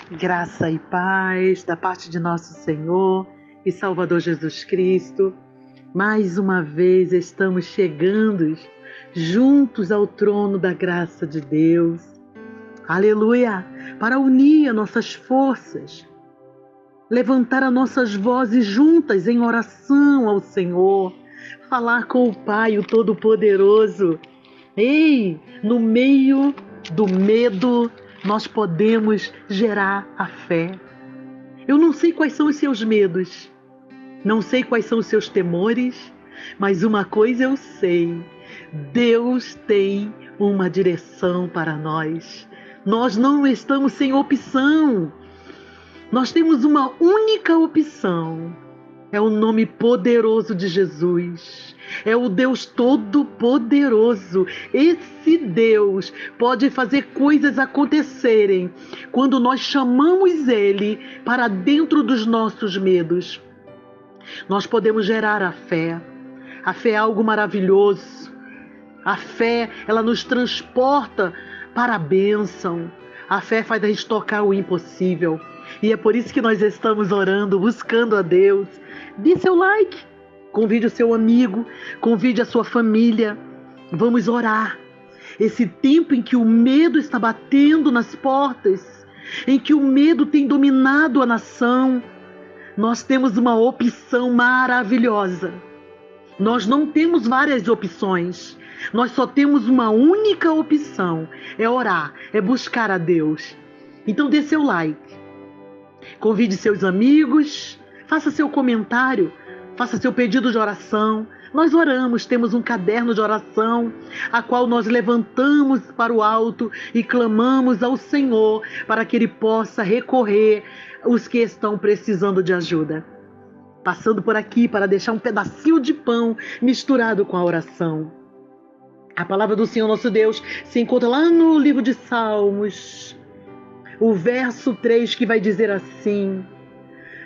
Graça e paz da parte de nosso Senhor e Salvador Jesus Cristo. Mais uma vez estamos chegando juntos ao trono da graça de Deus. Aleluia! Para unir as nossas forças, levantar as nossas vozes juntas em oração ao Senhor, falar com o Pai, o Todo-Poderoso. Ei, no meio do medo, nós podemos gerar a fé. Eu não sei quais são os seus medos, não sei quais são os seus temores, mas uma coisa eu sei: Deus tem uma direção para nós. Nós não estamos sem opção. Nós temos uma única opção. É o nome poderoso de Jesus. É o Deus Todo-Poderoso. Esse Deus pode fazer coisas acontecerem quando nós chamamos Ele para dentro dos nossos medos. Nós podemos gerar a fé. A fé é algo maravilhoso. A fé, ela nos transporta para a bênção. A fé faz a gente tocar o impossível. E é por isso que nós estamos orando, buscando a Deus. Dê seu like, convide o seu amigo, convide a sua família. Vamos orar. Esse tempo em que o medo está batendo nas portas, em que o medo tem dominado a nação, nós temos uma opção maravilhosa. Nós não temos várias opções. Nós só temos uma única opção. É orar, é buscar a Deus. Então dê seu like. Convide seus amigos, faça seu comentário, faça seu pedido de oração. Nós oramos, temos um caderno de oração, a qual nós levantamos para o alto e clamamos ao Senhor para que Ele possa recorrer os que estão precisando de ajuda. Passando por aqui para deixar um pedacinho de pão misturado com a oração. A palavra do Senhor nosso Deus se encontra lá no livro de Salmos, o verso 3, que vai dizer assim: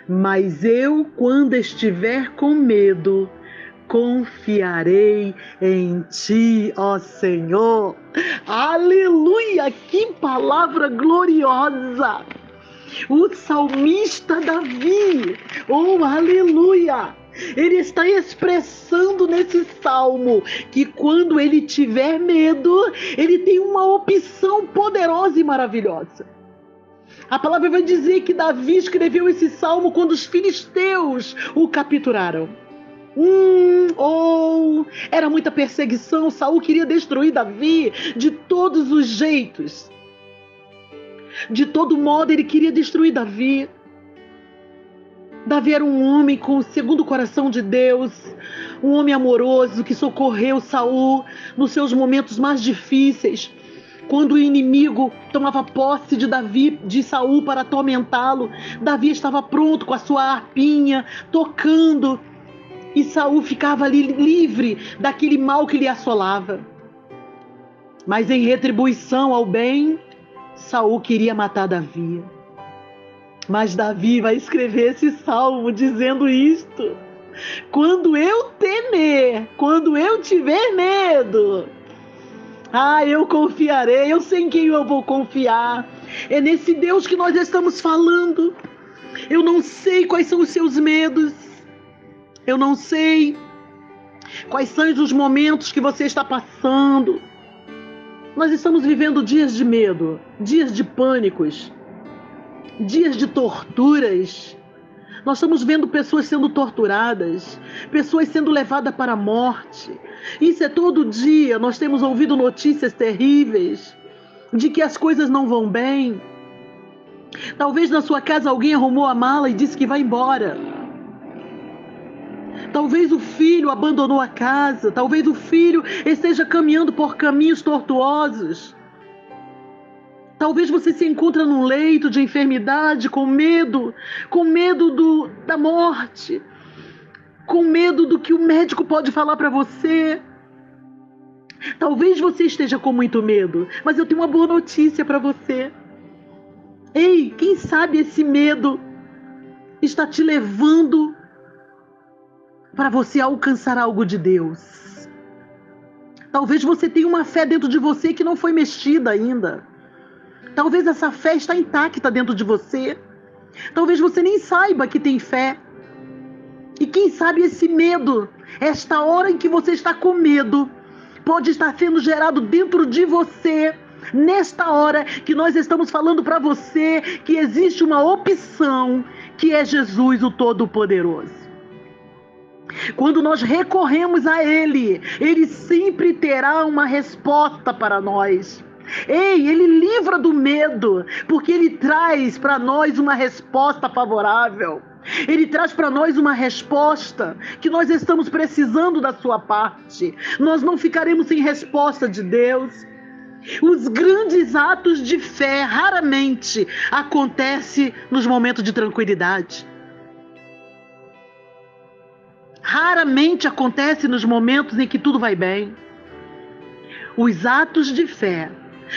mas eu, quando estiver com medo, confiarei em Ti, ó Senhor. Aleluia! Que palavra gloriosa! O salmista Davi, oh aleluia! Ele está expressando nesse salmo que quando ele tiver medo, ele tem uma opção poderosa e maravilhosa. A palavra vai dizer que Davi escreveu esse salmo quando os filisteus o capturaram. Era muita perseguição. Saul queria destruir Davi de todos os jeitos. De todo modo, ele queria destruir Davi. Davi era um homem segundo o coração de Deus, um homem amoroso que socorreu Saul nos seus momentos mais difíceis. Quando o inimigo tomava posse de Davi, de Saul, para atormentá-lo, Davi estava pronto com a sua harpinha, tocando, e Saul ficava ali livre daquele mal que lhe assolava. Mas em retribuição ao bem, Saul queria matar Davi. Mas Davi vai escrever esse salmo dizendo isto: quando eu temer, quando eu tiver medo, eu confiarei, eu sei em quem eu vou confiar. É nesse Deus que nós estamos falando. Eu não sei quais são os seus medos. Eu não sei quais são os momentos que você está passando. Nós estamos vivendo dias de medo, dias de pânicos, dias de torturas. Nós estamos vendo pessoas sendo torturadas, pessoas sendo levadas para a morte. Isso é todo dia. Nós temos ouvido notícias terríveis de que as coisas não vão bem. Talvez na sua casa alguém arrumou a mala e disse que vai embora. Talvez o filho abandonou a casa. Talvez o filho esteja caminhando por caminhos tortuosos. Talvez você se encontre num leito de enfermidade com medo da morte, com medo do que o médico pode falar para você. Talvez você esteja com muito medo, mas eu tenho uma boa notícia para você. Ei, quem sabe esse medo está te levando para você alcançar algo de Deus. Talvez você tenha uma fé dentro de você que não foi mexida ainda. Talvez essa fé está intacta dentro de você. Talvez você nem saiba que tem fé. E quem sabe esse medo, esta hora em que você está com medo, pode estar sendo gerado dentro de você. Nesta hora que nós estamos falando para você que existe uma opção, que é Jesus, o Todo-Poderoso. Quando nós recorremos a Ele, Ele sempre terá uma resposta para nós. Ei, Ele livra do medo, porque Ele traz para nós uma resposta favorável. Ele traz para nós uma resposta que nós estamos precisando da sua parte. Nós não ficaremos sem resposta de Deus. Os grandes atos de fé raramente acontecem nos momentos de tranquilidade. Raramente acontece nos momentos em que tudo vai bem. Os atos de fé,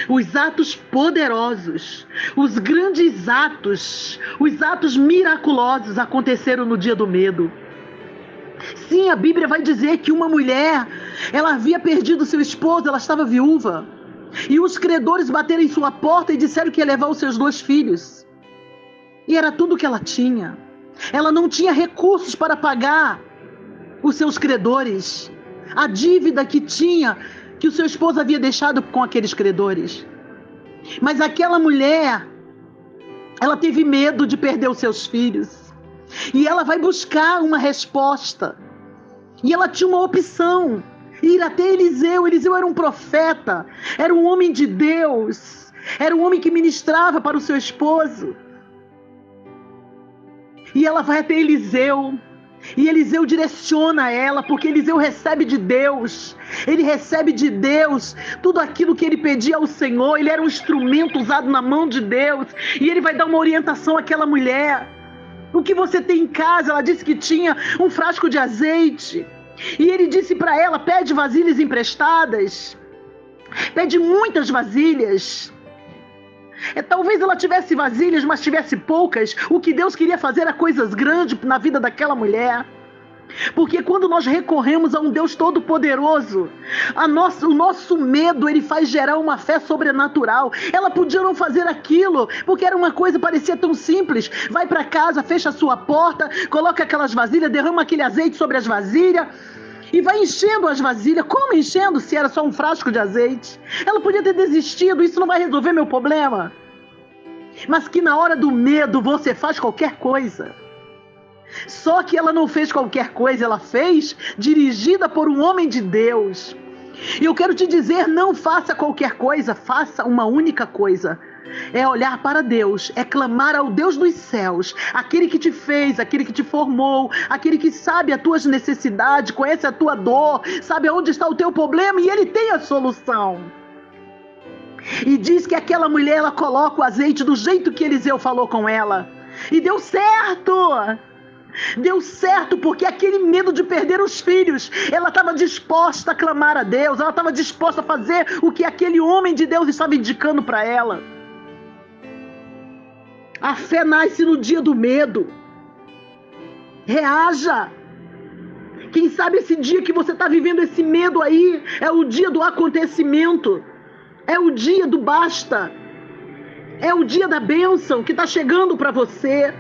os atos poderosos, os grandes atos, os atos miraculosos aconteceram no dia do medo. Sim, a Bíblia vai dizer que uma mulher, ela havia perdido seu esposo, ela estava viúva. E os credores bateram em sua porta e disseram que ia levar os seus 2 filhos. E era tudo que ela tinha. Ela não tinha recursos para pagar os seus credores, a dívida que tinha, que o seu esposo havia deixado com aqueles credores. Mas aquela mulher, ela teve medo de perder os seus filhos. E ela vai buscar uma resposta. E ela tinha uma opção: ir até Eliseu. Eliseu era um profeta, era um homem de Deus, era um homem que ministrava para o seu esposo. E ela vai até Eliseu. E Eliseu direciona ela, porque Eliseu recebe de Deus. Ele recebe de Deus tudo aquilo que ele pedia ao Senhor. Ele era um instrumento usado na mão de Deus. E ele vai dar uma orientação àquela mulher. O que você tem em casa? Ela disse que tinha um frasco de azeite. E ele disse para ela: pede vasilhas emprestadas. Pede muitas vasilhas. Talvez ela tivesse vasilhas, mas tivesse poucas. O que Deus queria fazer era coisas grandes na vida daquela mulher. Porque quando nós recorremos a um Deus todo-poderoso, o nosso medo, ele faz gerar uma fé sobrenatural. Ela podia não fazer aquilo, porque era uma coisa, parecia tão simples. Vai para casa, fecha a sua porta, coloca aquelas vasilhas, derrama aquele azeite sobre as vasilhas e vai enchendo as vasilhas. Como enchendo se era só um frasco de azeite? Ela podia ter desistido: isso não vai resolver meu problema. Mas que na hora do medo você faz qualquer coisa. Só que ela não fez qualquer coisa, ela fez dirigida por um homem de Deus. E eu quero te dizer: não faça qualquer coisa, faça uma única coisa. É olhar para Deus, é clamar ao Deus dos céus, aquele que te fez, aquele que te formou, aquele que sabe as tuas necessidades, conhece a tua dor, sabe onde está o teu problema e ele tem a solução. E diz que aquela mulher, ela coloca o azeite do jeito que Eliseu falou com ela. E deu certo! Deu certo, porque aquele medo de perder os filhos, ela estava disposta a clamar a Deus, ela estava disposta a fazer o que aquele homem de Deus estava indicando para ela. A fé nasce no dia do medo. Reaja. Quem sabe esse dia que você está vivendo esse medo aí é o dia do acontecimento. É o dia do basta. É o dia da bênção que está chegando para você.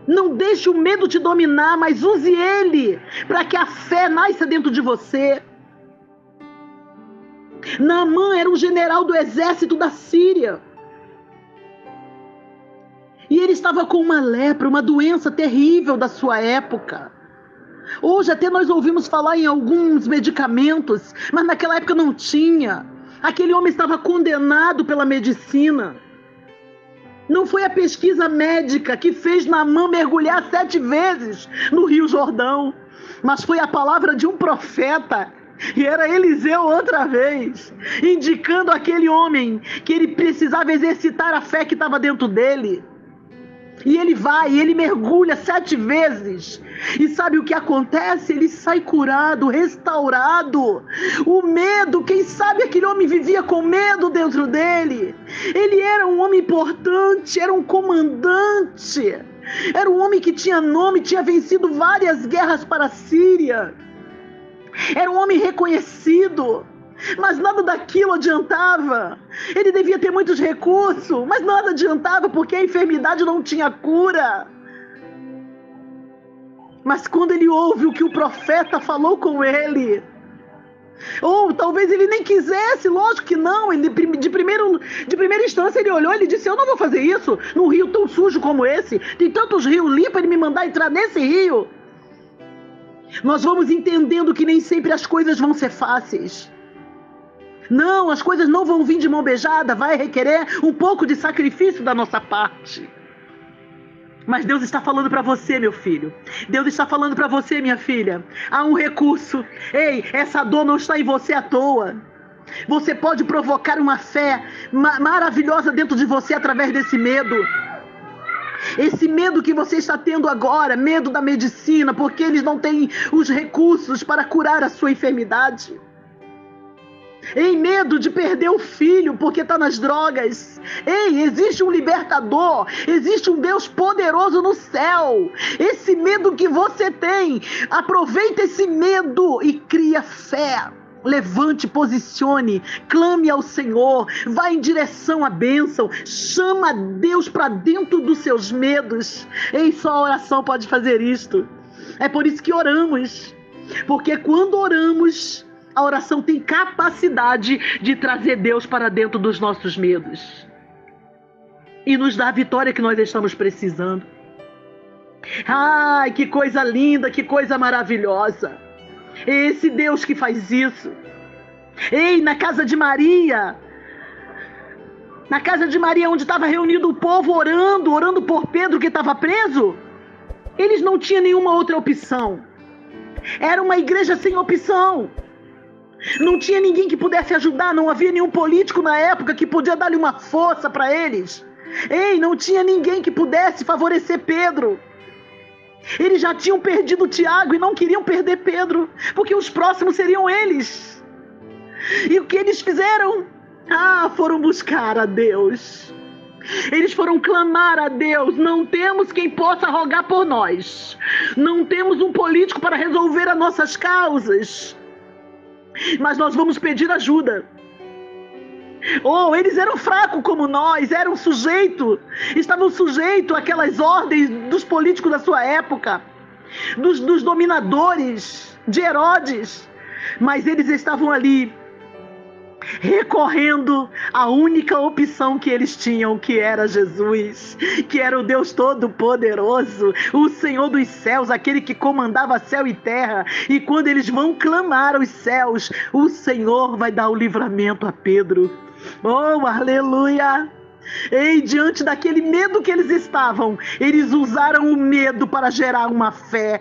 Não deixe o medo te dominar, mas use ele para que a fé nasça dentro de você. Naamã era um general do exército da Síria. E ele estava com uma lepra, uma doença terrível da sua época. Hoje até nós ouvimos falar em alguns medicamentos, mas naquela época não tinha. Aquele homem estava condenado pela medicina. Não foi a pesquisa médica que fez Naamã mergulhar 7 vezes no Rio Jordão, mas foi a palavra de um profeta, e era Eliseu outra vez, indicando àquele homem que ele precisava exercitar a fé que estava dentro dele. E ele vai, e ele mergulha 7 vezes. E sabe o que acontece? Ele sai curado, restaurado. O medo, quem sabe aquele homem vivia com medo dentro dele. Ele era um homem importante, era um comandante. Era um homem que tinha nome, tinha vencido várias guerras para a Síria. Era um homem reconhecido. mas nada daquilo adiantava. Ele devia ter muitos recursos, mas nada adiantava porque a enfermidade não tinha cura. Mas quando ele ouve o que o profeta falou com ele, ou talvez ele nem quisesse, lógico que não, ele, de primeira instância ele olhou e ele disse: eu não vou fazer isso num rio tão sujo como esse, tem tantos rios limpos para ele me mandar entrar nesse rio. Nós vamos entendendo que nem sempre as coisas vão ser fáceis. Não, as coisas não vão vir de mão beijada, vai requerer um pouco de sacrifício da nossa parte. Mas Deus está falando para você, meu filho. Deus está falando para você, minha filha. Há um recurso. Ei, essa dor não está em você à toa. Você pode provocar uma fé maravilhosa dentro de você através desse medo. Esse medo que você está tendo agora, medo da medicina, porque eles não têm os recursos para curar a sua enfermidade. Ei, medo de perder o filho porque está nas drogas. Ei, existe um libertador, existe um Deus poderoso no céu. Esse medo que você tem, aproveita esse medo e cria fé. Levante, posicione, clame ao Senhor, vá em direção à bênção, chama Deus para dentro dos seus medos. Ei, só a oração pode fazer isto. É por isso que oramos, porque quando oramos, a oração tem capacidade de trazer Deus para dentro dos nossos medos e nos dá a vitória que nós estamos precisando. Ai, que coisa linda, que coisa maravilhosa. Esse Deus que faz isso. Ei, na casa de Maria onde estava reunido o povo orando por Pedro que estava preso, eles não tinham nenhuma outra opção. Era uma igreja sem opção. Não tinha ninguém que pudesse ajudar, não havia nenhum político na época que podia dar-lhe uma força para eles. Ei, não tinha ninguém que pudesse favorecer Pedro. Eles já tinham perdido Tiago e não queriam perder Pedro, porque os próximos seriam eles. E o que eles fizeram? Foram buscar a Deus. Eles foram clamar a Deus. Não temos quem possa rogar por nós. Não temos um político para resolver as nossas causas. Mas nós vamos pedir ajuda. Eles eram fracos como nós, estavam sujeitos àquelas ordens dos políticos da sua época, dos dominadores, de Herodes, mas eles estavam ali, recorrendo à única opção que eles tinham, que era Jesus, que era o Deus Todo-Poderoso, o Senhor dos céus, aquele que comandava céu e terra. E quando eles vão clamar aos céus, o Senhor vai dar o livramento a Pedro. Oh, aleluia! Ei, diante daquele medo que eles estavam, eles usaram o medo para gerar uma fé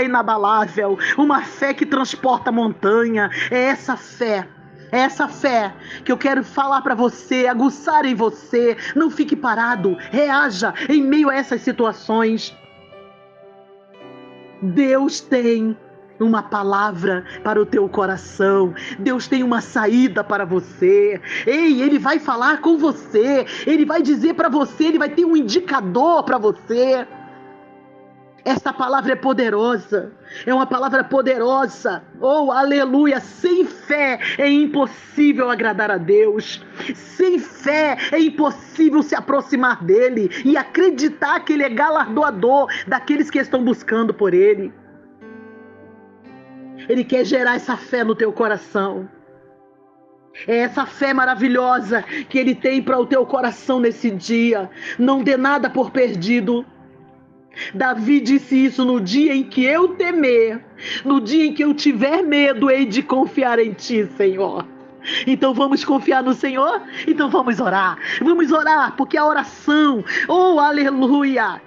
inabalável, uma fé que transporta montanha. É essa fé que eu quero falar para você, aguçar em você. Não fique parado, reaja em meio a essas situações. Deus tem uma palavra para o teu coração. Deus tem uma saída para você. Ei, Ele vai falar com você. Ele vai dizer para você, Ele vai ter um indicador para você. Essa palavra é poderosa. É uma palavra poderosa. Oh, aleluia. Sem fé é impossível agradar a Deus. Sem fé é impossível se aproximar dEle e acreditar que Ele é galardoador daqueles que estão buscando por Ele. Ele quer gerar essa fé no teu coração. É essa fé maravilhosa que Ele tem para o teu coração nesse dia. Não dê nada por perdido. Davi disse isso: no dia em que eu temer, no dia em que eu tiver medo, hei de confiar em Ti, Senhor. Então vamos confiar no Senhor? Então vamos orar, porque a oração, oh aleluia,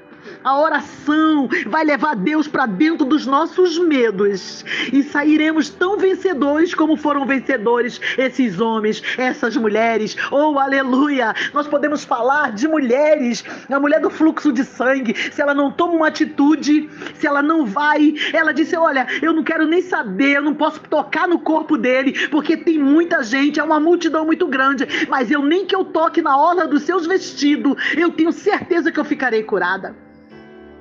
a oração vai levar Deus para dentro dos nossos medos e sairemos tão vencedores como foram vencedores esses homens, essas mulheres. Oh, aleluia! Nós podemos falar de mulheres, a mulher do fluxo de sangue. Se ela não toma uma atitude, se ela não vai, ela disse: olha, eu não quero nem saber, eu não posso tocar no corpo dele, porque tem muita gente, é uma multidão muito grande, mas nem que eu toque na orla dos seus vestidos, eu tenho certeza que eu ficarei curada.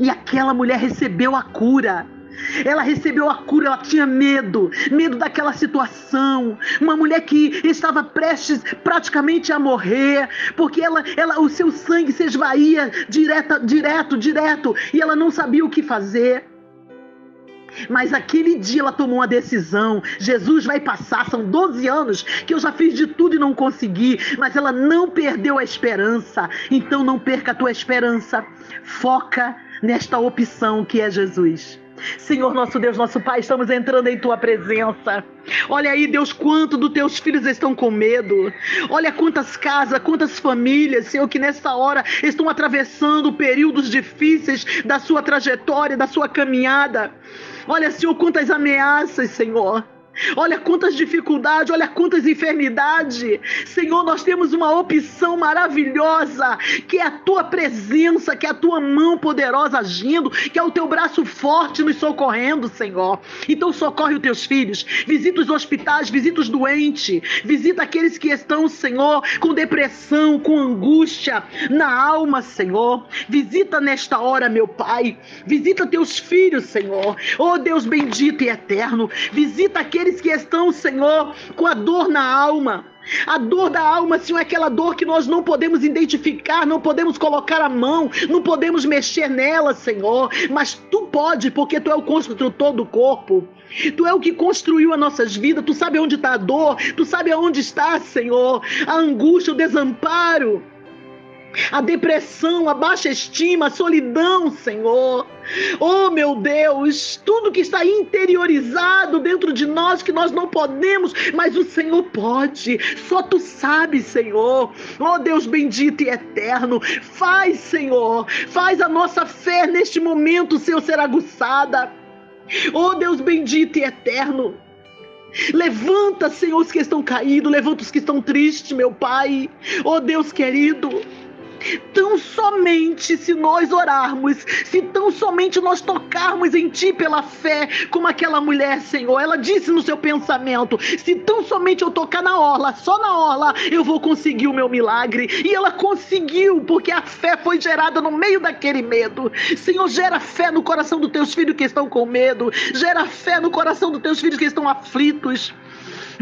E aquela mulher recebeu a cura. Ela recebeu a cura, ela tinha medo daquela situação. Uma mulher que estava prestes praticamente a morrer, porque o seu sangue se esvaía direto, e ela não sabia o que fazer. Mas aquele dia ela tomou uma decisão. Jesus vai passar, são 12 anos que eu já fiz de tudo e não consegui. Mas ela não perdeu a esperança. Então não perca a tua esperança. Foca nesta opção que é Jesus. Senhor, nosso Deus, nosso Pai, estamos entrando em Tua presença. Olha aí, Deus, quanto dos Teus filhos estão com medo. Olha quantas casas, quantas famílias, Senhor, que nessa hora estão atravessando períodos difíceis da sua trajetória, da sua caminhada. Olha, Senhor, quantas ameaças, Senhor. Olha quantas dificuldades, olha quantas enfermidades. Senhor, nós temos uma opção maravilhosa, que é a Tua presença, que é a Tua mão poderosa agindo, que é o Teu braço forte nos socorrendo, Senhor. Então socorre os Teus filhos, visita os hospitais, visita os doentes, visita aqueles que estão, Senhor, com depressão, com angústia na alma, Senhor. Visita nesta hora, meu Pai, visita Teus filhos, Senhor. Oh Deus bendito e eterno, visita aqueles que estão, Senhor, com a dor na alma. A dor da alma, Senhor, é aquela dor que nós não podemos identificar, não podemos colocar a mão, não podemos mexer nela, Senhor. Mas Tu pode, porque Tu é o construtor do corpo. Tu é o que construiu as nossas vidas. Tu sabe onde está a dor, Tu sabe aonde está, Senhor, a angústia, o desamparo, a depressão, a baixa estima, a solidão, Senhor. Oh, meu Deus, tudo que está interiorizado dentro de nós, que nós não podemos, mas o Senhor pode. Só Tu sabes, Senhor. Oh, Deus bendito e eterno, faz, Senhor, faz a nossa fé neste momento, Senhor, ser aguçada. Oh, Deus bendito e eterno, levanta, Senhor, os que estão caídos, levanta os que estão tristes, meu Pai. Oh, Deus querido, tão somente se nós orarmos, se tão somente nós tocarmos em Ti pela fé, como aquela mulher, Senhor, ela disse no seu pensamento: se tão somente eu tocar na orla, só na orla, eu vou conseguir o meu milagre. E ela conseguiu, porque a fé foi gerada no meio daquele medo. Senhor, gera fé no coração dos Teus filhos que estão com medo, gera fé no coração dos Teus filhos que estão aflitos.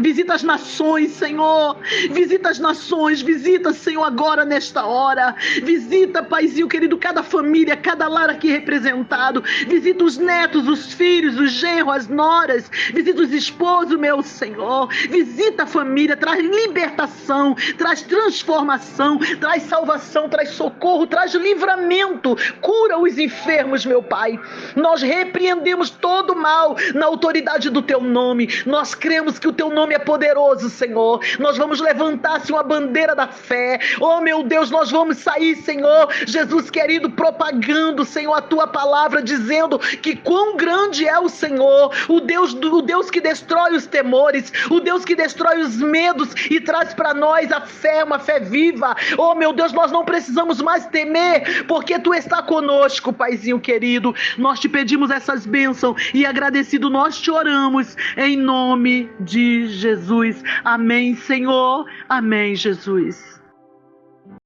Visita as nações, Senhor. Visita as nações. Visita, Senhor, agora nesta hora. Visita, Paizinho querido, cada família, cada lar aqui representado. Visita os netos, os filhos, os genros, as noras. Visita os esposos, meu Senhor. Visita a família. Traz libertação, traz transformação, traz salvação, traz socorro, traz livramento. Cura os enfermos, meu Pai. Nós repreendemos todo o mal na autoridade do Teu nome. Nós cremos que o Teu nome é poderoso, Senhor. Nós vamos levantar, Senhor, a bandeira da fé. Oh, meu Deus, nós vamos sair, Senhor, Jesus querido, propagando, Senhor, a Tua palavra, dizendo que quão grande é o Senhor, o Deus que destrói os temores, o Deus que destrói os medos e traz para nós a fé, uma fé viva. Oh, meu Deus, nós não precisamos mais temer, porque Tu está conosco, Paizinho querido. Nós Te pedimos essas bênçãos e agradecido nós Te oramos em nome de Jesus. Amém, Senhor. Amém, Jesus.